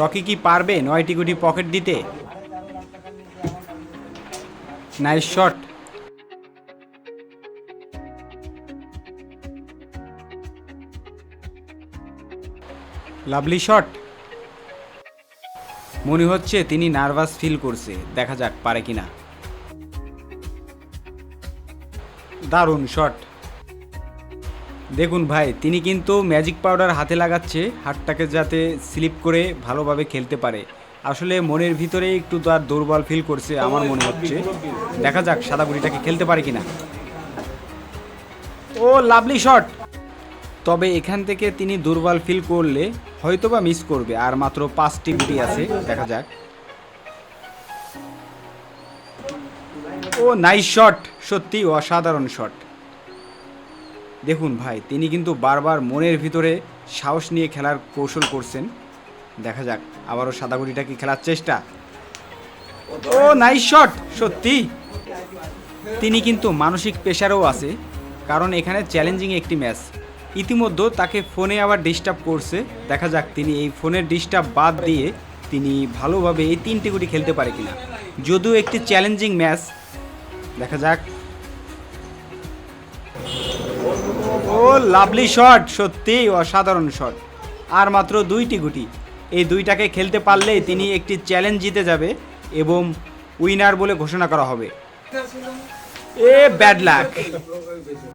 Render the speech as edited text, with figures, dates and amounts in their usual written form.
Rocky কি পারবে 9টি গুটি পকেট দিতে? Nice shot. Lovely shot. মনে হচ্ছে তিনি নার্ভাস ফিল করছে, দেখা যাক পারে কিনা। দারুণ শট। দেখুন ভাই, তিনি কিন্তু ম্যাজিক পাউডার হাতে লাগাচ্ছে হাতটাকে যাতে স্লিপ করে ভালোভাবে খেলতে পারে। আসলে মনের ভিতরে একটু তার দুর্বল ফিল করছে আমার মনে হচ্ছে। দেখা যাক সাদা বুড়িটাকে খেলতে পারে কিনা। ও লাভলি শট। তবে এখান থেকে তিনি দুর্বল ফিল করলে হয়তোবা মিস করবে, আর মাত্র 5টি গুটি আছে, দেখা যাক। ও নাইস শট, সত্যি অসাধারণ শট। দেখুন ভাই, তিনি কিন্তু বারবার মনের ভিতরে সাহস নিয়ে খেলার কৌশল করছেন। দেখা যাক আবারও সাদা গুটিটাকে খেলার চেষ্টা। ও নাইস শট, সত্যি তিনি কিন্তু মানসিক প্রেশারও আছে, কারণ এখানে চ্যালেঞ্জিং একটি ম্যাচ। ইতিমধ্যে তাকে ফোনে আবার ডিস্টার্ব করছে। দেখা যাক তিনি এই ফোনের ডিস্টার্ব বাদ দিয়ে তিনি ভালোভাবে এই 3টি গুটি খেলতে পারে কিনা। যদিও একটি চ্যালেঞ্জিং ম্যাচ, দেখা যাক। ও লাভলি শট, সত্যি অসাধারণ শট। আর মাত্র 2টি গুটি, এই 2টাকে খেলতে পারলেই তিনি একটি চ্যালেঞ্জ জিতে যাবে এবং উইনার বলে ঘোষণা করা হবে। A bad luck.